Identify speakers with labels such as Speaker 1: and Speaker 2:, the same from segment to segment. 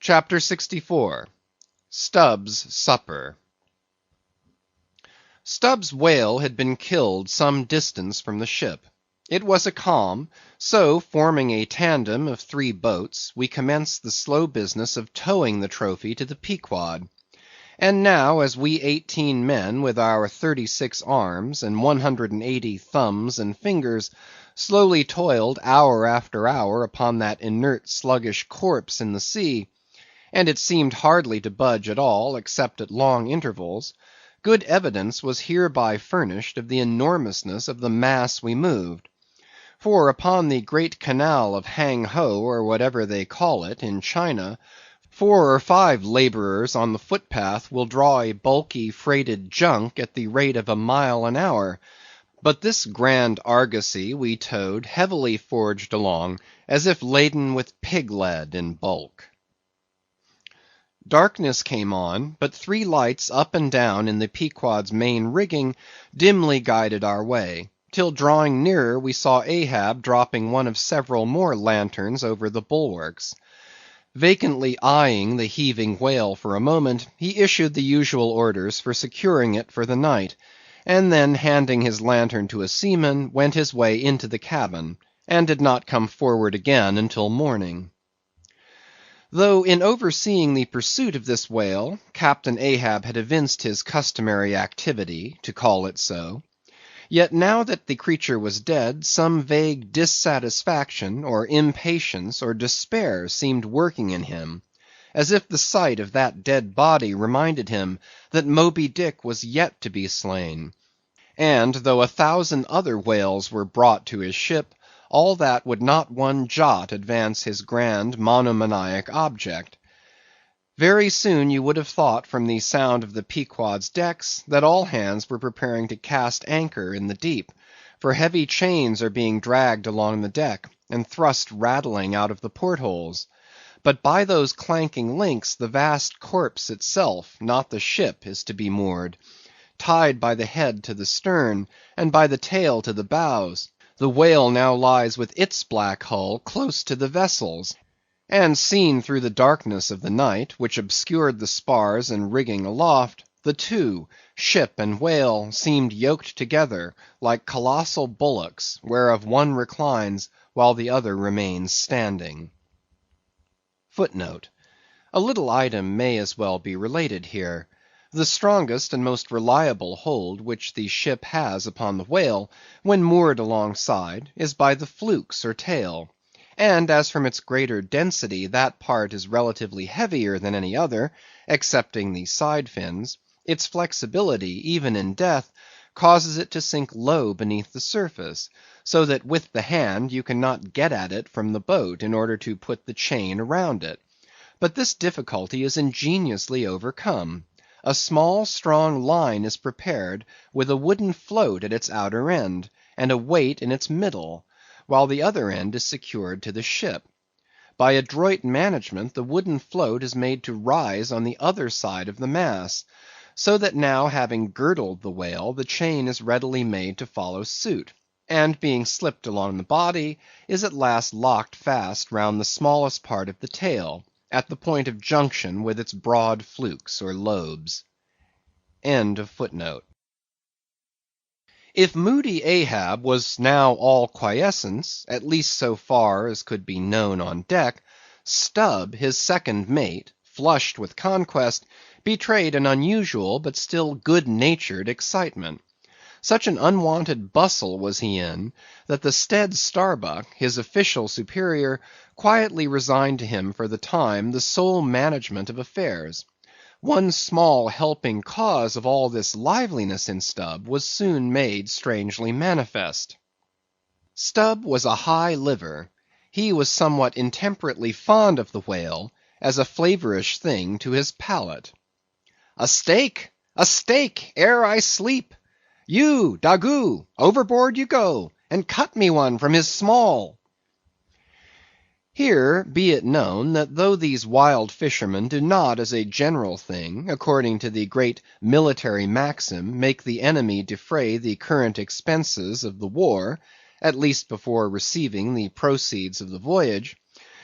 Speaker 1: CHAPTER 64. Stubb's Supper. Stubb's whale had been killed some distance from the ship. It was a calm, so forming a tandem of 3 boats, we commenced the slow business of towing the trophy to the Pequod. And now, as we 18 men, with our 36 arms, and 180 thumbs and fingers, slowly toiled hour after hour upon that inert sluggish corpse in the sea, and it seemed hardly to budge at all, except at long intervals, good evidence was hereby furnished of the enormousness of the mass we moved. For upon the great canal of Hang Ho, or whatever they call it, in China, 4 or 5 laborers on the footpath will draw a bulky freighted junk at the rate of a mile an hour; but this grand argosy we towed heavily forged along, as if laden with pig lead in bulk. Darkness came on, but 3 lights up and down in the Pequod's main rigging dimly guided our way, till drawing nearer we saw Ahab dropping one of several more lanterns over the bulwarks. Vacantly eyeing the heaving whale for a moment, he issued the usual orders for securing it for the night, and then handing his lantern to a seaman, went his way into the cabin, and did not come forward again until morning. Though in overseeing the pursuit of this whale, Captain Ahab had evinced his customary activity, to call it so, yet now that the creature was dead, some vague dissatisfaction, or impatience, or despair seemed working in him, as if the sight of that dead body reminded him that Moby Dick was yet to be slain; and though 1,000 other whales were brought to his ship, all that would not one jot advance his grand monomaniac object. Very soon you would have thought from the sound of the Pequod's decks, that all hands were preparing to cast anchor in the deep, for heavy chains are being dragged along the deck, and thrust rattling out of the portholes. But by those clanking links the vast corpse itself, not the ship, is to be moored, tied by the head to the stern, and by the tail to the bows. The whale now lies with its black hull close to the vessels, and seen through the darkness of the night, which obscured the spars and rigging aloft, the two, ship and whale, seemed yoked together like colossal bullocks, whereof one reclines while the other remains standing. Footnote: a little item may as well be related here. The strongest and most reliable hold which the ship has upon the whale, when moored alongside, is by the flukes or tail; and as from its greater density that part is relatively heavier than any other, excepting the side fins, its flexibility, even in death, causes it to sink low beneath the surface, so that with the hand you cannot get at it from the boat in order to put the chain around it. But this difficulty is ingeniously overcome. A small strong line is prepared, with a wooden float at its outer end, and a weight in its middle, while the other end is secured to the ship. By adroit management the wooden float is made to rise on the other side of the mass, so that now having girdled the whale, the chain is readily made to follow suit, and being slipped along the body, is at last locked fast round the smallest part of the tail, at the point of junction with its broad flukes or lobes. End of footnote. If moody Ahab was now all quiescence, at least so far as could be known on deck, Stubb, his second mate, flushed with conquest, betrayed an unusual but still good-natured excitement. Such an unwonted bustle was he in, that the Stead Starbuck, his official superior, quietly resigned to him for the time the sole management of affairs. One small helping cause of all this liveliness in Stubb was soon made strangely manifest. Stubb was a high liver. He was somewhat intemperately fond of the whale, as a flavorish thing to his palate. "A steak! a steak! ere I sleep! You, Daggoo, overboard you go, and cut me one from his small." Here be it known, that though these wild fishermen do not as a general thing, according to the great military maxim, make the enemy defray the current expenses of the war, at least before receiving the proceeds of the voyage,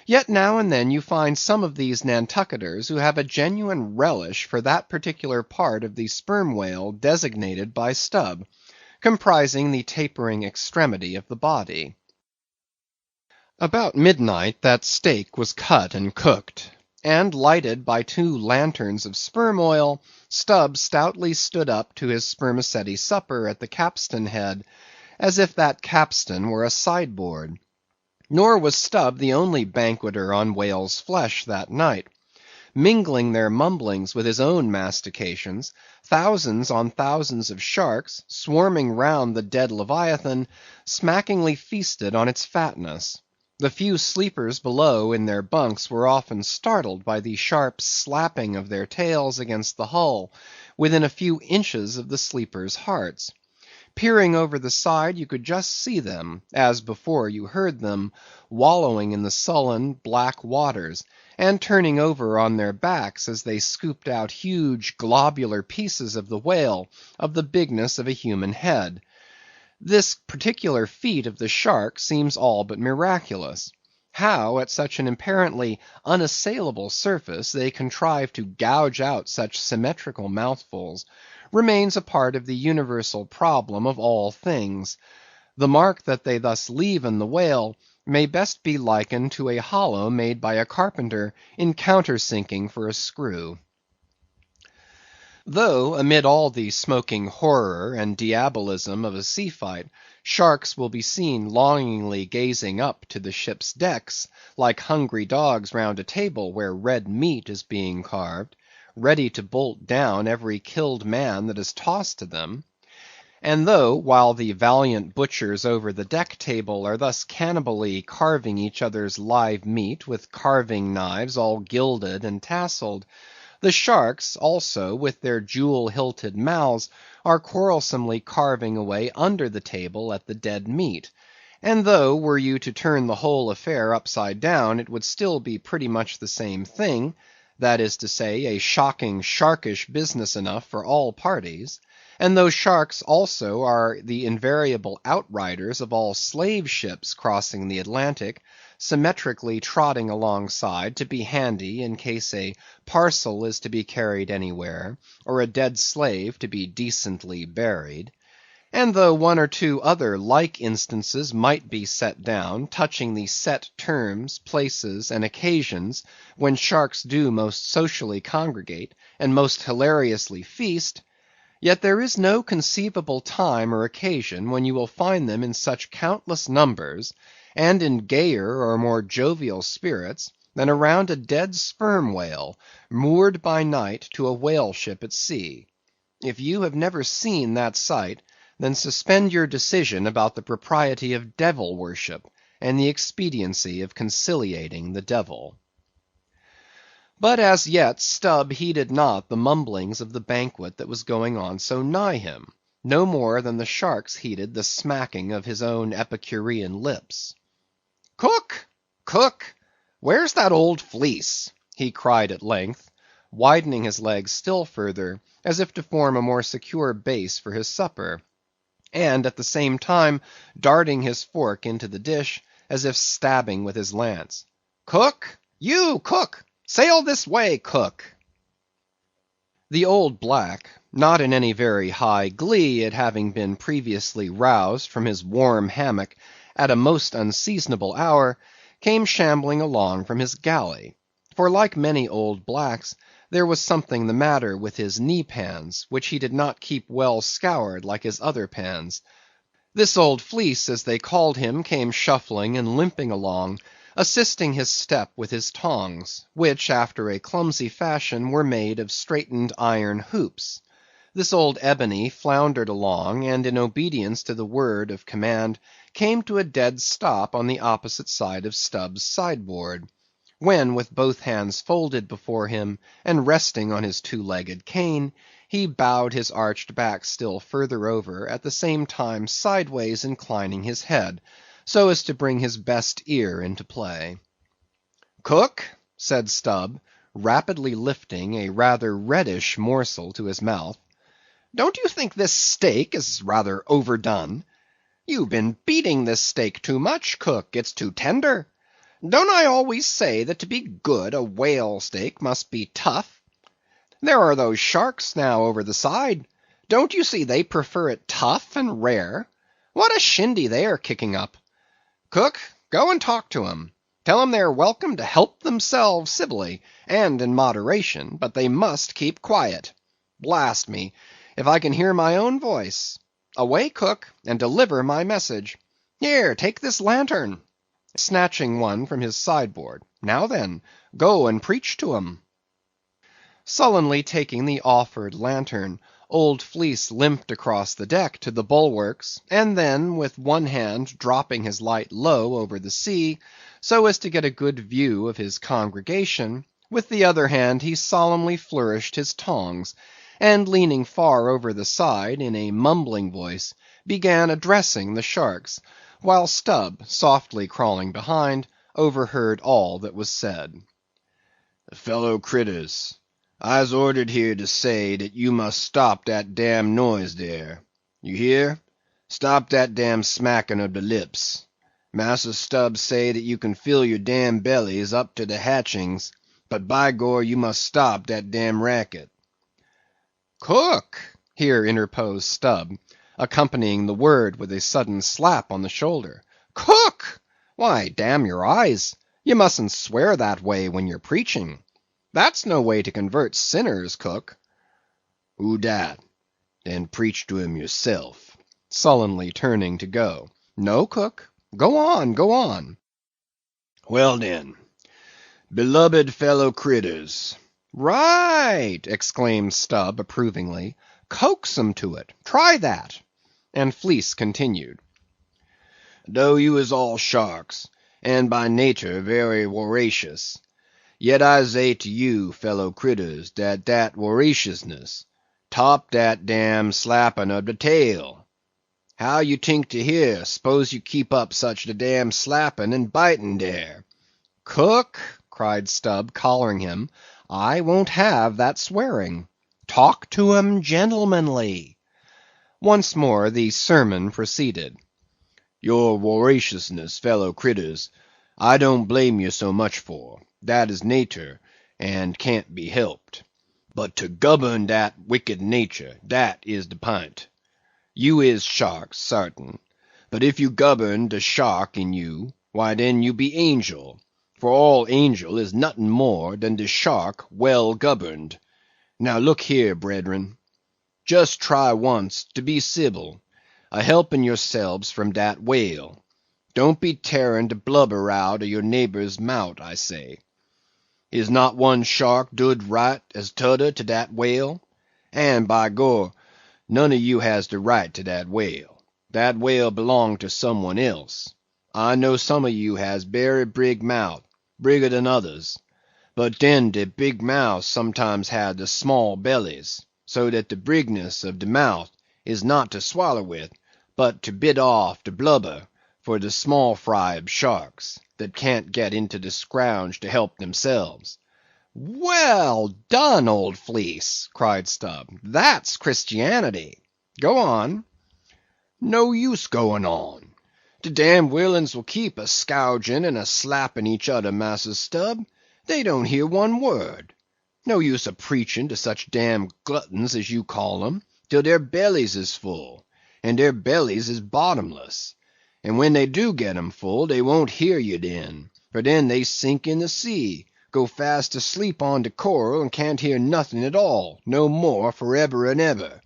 Speaker 1: Yet now and then you find some of these Nantucketers who have a genuine relish for that particular part of the sperm whale designated by Stubb, comprising the tapering extremity of the body. About midnight that steak was cut and cooked, and lighted by 2 lanterns of sperm oil, Stubb stoutly stood up to his spermaceti supper at the capstan head, as if that capstan were a sideboard. Nor was Stubb the only banqueter on whale's flesh that night. Mingling their mumblings with his own mastications, thousands on thousands of sharks, swarming round the dead Leviathan, smackingly feasted on its fatness. The few sleepers below in their bunks were often startled by the sharp slapping of their tails against the hull, within a few inches of the sleepers' hearts. Peering over the side, you could just see them, as before you heard them, wallowing in the sullen, black waters, and turning over on their backs as they scooped out huge globular pieces of the whale of the bigness of a human head. This particular feat of the shark seems all but miraculous. How, at such an apparently unassailable surface, they contrive to gouge out such symmetrical mouthfuls, remains a part of the universal problem of all things. The mark that they thus leave in the whale may best be likened to a hollow made by a carpenter in countersinking for a screw. Though, amid all the smoking horror and diabolism of a sea fight, sharks will be seen longingly gazing up to the ship's decks, like hungry dogs round a table where red meat is being carved, ready to bolt down every killed man that is tossed to them; and though, while the valiant butchers over the deck-table are thus cannibally carving each other's live meat with carving knives all gilded and tasseled, the sharks also, with their jewel-hilted mouths, are quarrelsomely carving away under the table at the dead meat; and though, were you to turn the whole affair upside down, it would still be pretty much the same thing, that is to say, a shocking, sharkish business enough for all parties; and though sharks also are the invariable outriders of all slave ships crossing the Atlantic, symmetrically trotting alongside to be handy in case a parcel is to be carried anywhere, or a dead slave to be decently buried; and though one or two other like instances might be set down, touching the set terms, places, and occasions when sharks do most socially congregate, and most hilariously feast, yet there is no conceivable time or occasion when you will find them in such countless numbers, and in gayer or more jovial spirits, than around a dead sperm whale, moored by night to a whale ship at sea. If you have never seen that sight, then suspend your decision about the propriety of devil worship, and the expediency of conciliating the devil. But as yet Stubb heeded not the mumblings of the banquet that was going on so nigh him, no more than the sharks heeded the smacking of his own Epicurean lips. "Cook! Cook! Where's that old fleece?" he cried at length, widening his legs still further, as if to form a more secure base for his supper, and at the same time darting his fork into the dish, as if stabbing with his lance. "Cook! You, cook! Sail this way, cook!" The old black, not in any very high glee at having been previously roused from his warm hammock at a most unseasonable hour, came shambling along from his galley; for like many old blacks, there was something the matter with his knee-pans, which he did not keep well scoured like his other pans. This old fleece, as they called him, came shuffling and limping along, assisting his step with his tongs, which, after a clumsy fashion, were made of straightened iron hoops. This old ebony floundered along, and in obedience to the word of command, came to a dead stop on the opposite side of Stubb's sideboard; when, with both hands folded before him, and resting on his 2-legged cane, he bowed his arched back still further over, at the same time sideways inclining his head, so as to bring his best ear into play. "Cook," said Stubb, rapidly lifting a rather reddish morsel to his mouth, "don't you think this steak is rather overdone? You've been beating this steak too much, cook; it's too tender. Don't I always say that to be good a whale steak must be tough? There are those sharks now over the side. Don't you see they prefer it tough and rare? What a shindy they are kicking up! Cook, go and talk to 'em. Tell 'em they are welcome to help themselves civilly, and in moderation, but they must keep quiet. Blast me, if I can hear my own voice. Away, cook, and deliver my message. Here, take this lantern. Snatching one from his sideboard. Now then, go and preach to 'em. Sullenly taking the offered lantern, old Fleece limped across the deck to the bulwarks, and then, with one hand dropping his light low over the sea, so as to get a good view of his congregation, with the other hand he solemnly flourished his tongs, and leaning far over the side, in a mumbling voice, began addressing the sharks, while Stubb, softly crawling behind, overheard all that was said.
Speaker 2: Fellow critters, I's ordered here to say that you must stop that damn noise there. You hear? Stop that damn smacking of the lips. Massa Stubb say that you can fill your damn bellies up to the hatchings, but by gor you must stop that damn racket.
Speaker 1: Cook! Here interposed Stubb, accompanying the word with a sudden slap on the shoulder. Cook! Why, damn your eyes, you mustn't swear that way when you're preaching. That's no way to convert sinners, cook.
Speaker 2: Who dat? Then preach to him yourself.
Speaker 1: Sullenly turning to go. No, cook. Go on, go on.
Speaker 2: Well then, beloved fellow critters.
Speaker 1: Right, exclaimed Stubb approvingly. Coax 'em to it. Try that. And Fleece continued.
Speaker 2: Though you is all sharks, and by nature very voracious, yet I say to you, fellow critters, that voraciousness top dat damn slapping of the tail. How you tink to hear, s'pose you keep up such the damn slapping and biting there?
Speaker 1: Cook, cried Stubb, collaring him, I won't have that swearing. Talk to 'em gentlemanly. Once more the sermon proceeded.
Speaker 2: Your voraciousness, fellow critters, I don't blame you so much for. Dat is natur, and can't be helped. But to govern dat wicked natur, dat is de pint. You is sharks, sartain. But if you govern de shark in you, why den you be angel. For all angel is nothing more than de shark well governed. Now look here, brethren. Just try once to be civil, a helping yourselves from dat whale. Don't be tearing de blubber out of your neighbor's mout, I say. Is not one shark dood right as t'other to dat whale? And by gor, none of you has de right to dat whale. Dat whale belong to some one else. I know some of you has berry brig mouth, brigger than others. But den de big mouths sometimes have de small bellies, so that de brigness of de mouth is not to swaller with, but to bit off de blubber for de small fry of sharks, that can't get into de scrouge to help themselves.
Speaker 1: Well done, old Fleece, cried Stubb. That's Christianity. Go on.
Speaker 2: No use going on. De damn willains will keep a scouging and a slapping each other, Massa Stubb. They don't hear one word. No use a preaching to such damn gluttons as you call 'em, till their bellies is full, and their bellies is bottomless. And when they do get 'em full, they won't hear you den, for den they sink in the sea, go fast asleep on de coral, and can't hear nothing at all, no more for ever and ever.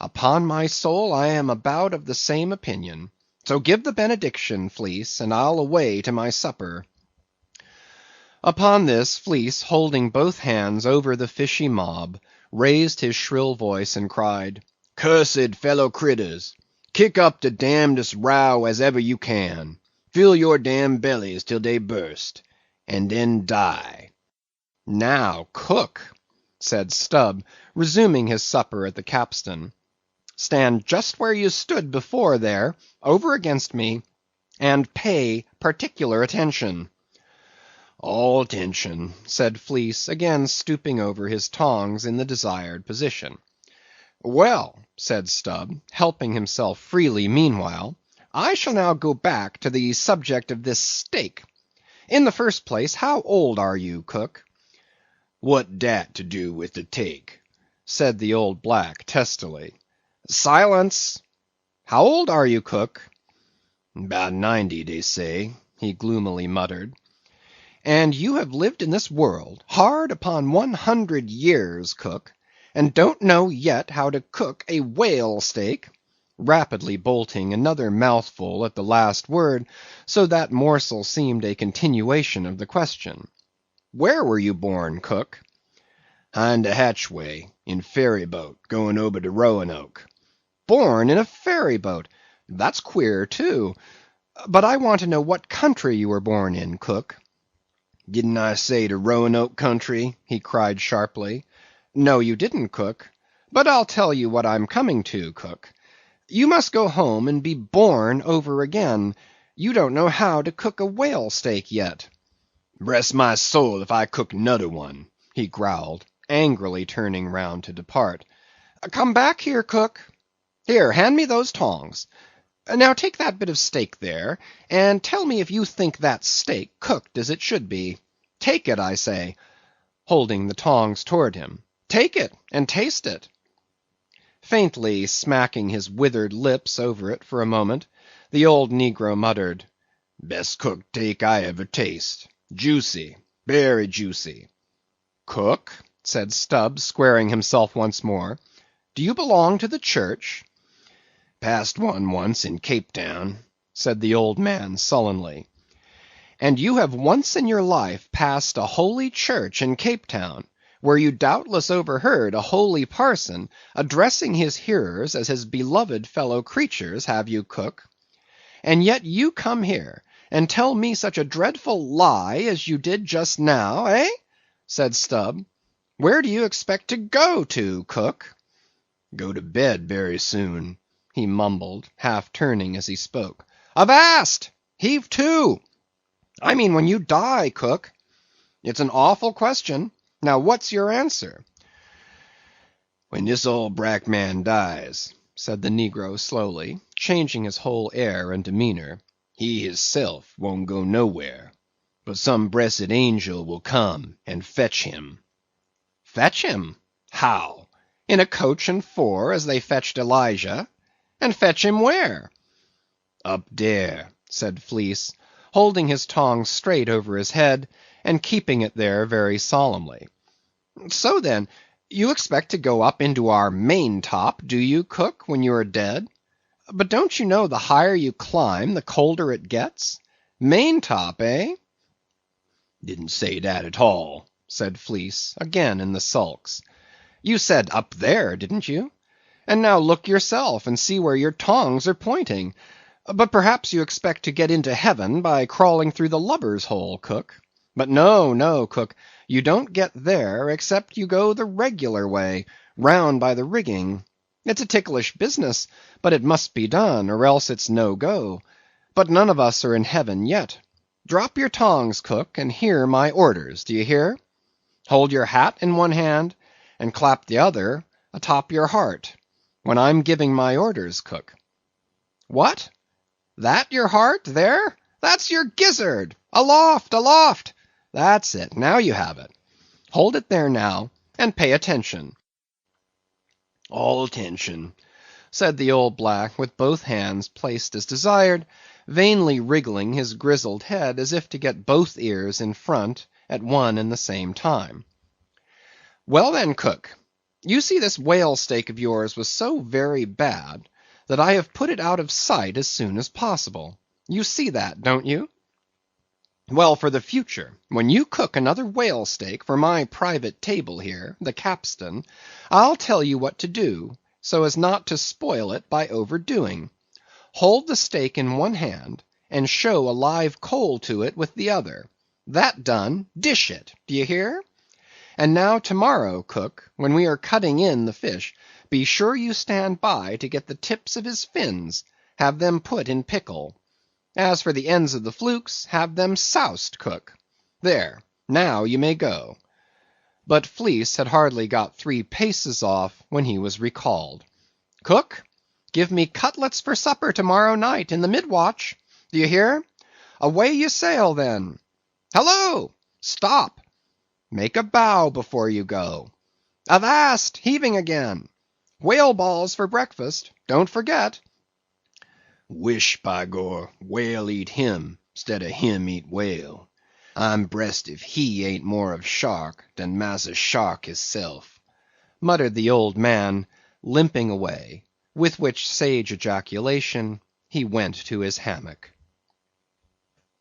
Speaker 1: Upon my soul, I am about of the same opinion. So give the benediction, Fleece, and I'll away to my supper. Upon this, Fleece, holding both hands over the fishy mob, raised his shrill voice and cried, Cursed fellow critters, kick up the damnedest row as ever you can. Fill your damn bellies till they burst, and then die. Now, cook, said Stubb, resuming his supper at the capstan. Stand just where you stood before there, over against me, and pay particular attention.
Speaker 2: All attention,
Speaker 1: said Fleece, again stooping over his tongs in the desired position. Well, said Stubb, helping himself freely meanwhile, I shall now go back to the subject of this steak, In the first place, how old are you, cook?"
Speaker 2: "What dat to do with the take?"
Speaker 1: said the old black testily. "Silence! How old are you, cook?"
Speaker 2: "'Bout 90, dey say,"
Speaker 1: he gloomily muttered. "And you have lived in this world hard upon 100 years, cook, and don't know yet how to cook a whale steak?" rapidly bolting another mouthful at the last word, so that morsel seemed a continuation of the question. "Where were you born, cook?"
Speaker 2: "Hind de hatchway, in ferry boat, going ober de Roanoke."
Speaker 1: "Born in a ferry boat! That's queer, too. But I want to know what country you were born in, cook."
Speaker 2: "Didn't I say de Roanoke country?" he cried sharply.
Speaker 1: "No, you didn't, cook. But I'll tell you what I'm coming to, cook. You must go home and be born over again. You don't know how to cook a whale steak yet."
Speaker 2: "Bress my soul if I cook nodder one," he growled,
Speaker 1: angrily turning round to depart. "Come back here, cook. Here, hand me those tongs. Now take that bit of steak there, and tell me if you think that steak cooked as it should be. Take it, I say," holding the tongs toward him. "Take it, and taste it." Faintly smacking his withered lips over it for a moment, the old negro muttered,
Speaker 2: "Best cooked take I ever taste. Juicy, berry juicy."
Speaker 1: "Cook," said Stubb, squaring himself once more, "do you belong to the church?"
Speaker 2: "Passed one once in Cape Town,"
Speaker 1: said the old man sullenly. "And you have once in your life passed a holy church in Cape Town, where you doubtless overheard a holy parson addressing his hearers as his beloved fellow creatures, have you, cook? And yet you come here and tell me such a dreadful lie as you did just now, eh?" said Stubb. "Where do you expect to go to, cook?"
Speaker 2: "Go to bed very soon,"
Speaker 1: he mumbled, half turning as he spoke. "Avast! Heave to! I mean when you die, cook. It's an awful question. Now what's your answer?"
Speaker 2: "When dis old brack man dies,"
Speaker 1: said the negro slowly, changing his whole air and demeanor,
Speaker 2: "he hisself won't go nowhere, but some bressed angel will come and fetch him."
Speaker 1: "Fetch him? How? In a coach and four, as they fetched Elijah? And fetch him where?"
Speaker 2: "Up dere,"
Speaker 1: said Fleece, holding his tongs straight over his head, and keeping it there very solemnly. "So then, you expect to go up into our main top, do you, cook, when you are dead? But don't you know the higher you climb, the colder it gets? Main top, eh?"
Speaker 2: "Didn't say dat at all,"
Speaker 1: said Fleece, again in the sulks. "You said up there, didn't you? And now look yourself and see where your tongs are pointing. But perhaps you expect to get into heaven by crawling through the lubber's hole, cook. But no, no, cook, you don't get there except you go the regular way, round by the rigging. It's a ticklish business, but it must be done, or else it's no go. But none of us are in heaven yet. Drop your tongs, cook, and hear my orders, do you hear? Hold your hat in one hand, and clap the other atop your heart, when I'm giving my orders, cook. What? That your heart, there? That's your gizzard! Aloft, aloft! That's it, now you have it. Hold it there now, and pay attention."
Speaker 2: "All attention,"
Speaker 1: said the old black, with both hands placed as desired, vainly wriggling his grizzled head as if to get both ears in front at one and the same time. "Well then, cook, you see this whale steak of yours was so very bad, that I have put it out of sight as soon as possible. You see that, don't you? Well, for the future, when you cook another whale steak for my private table here, the capstan, I'll tell you what to do, so as not to spoil it by overdoing. Hold the steak in one hand, and show a live coal to it with the other. That done, dish it, do you hear? And now tomorrow, cook, when we are cutting in the fish, be sure you stand by to get the tips of his fins, have them put in pickle. As for the ends of the flukes, have them soused, cook. There, now you may go." But Fleece had hardly got 3 paces off when he was recalled. "Cook, give me cutlets for supper tomorrow night in the mid watch. Do you hear? Away you sail then. Hello! Stop! Make a bow before you go. Avast! Heaving again! Whale balls for breakfast, don't forget.
Speaker 2: Wish, by gor, whale eat him, stead of him eat whale. I'm brest if he ain't more of shark than Massa Shark hisself,
Speaker 1: muttered the old man, limping away, with which sage ejaculation he went to his hammock.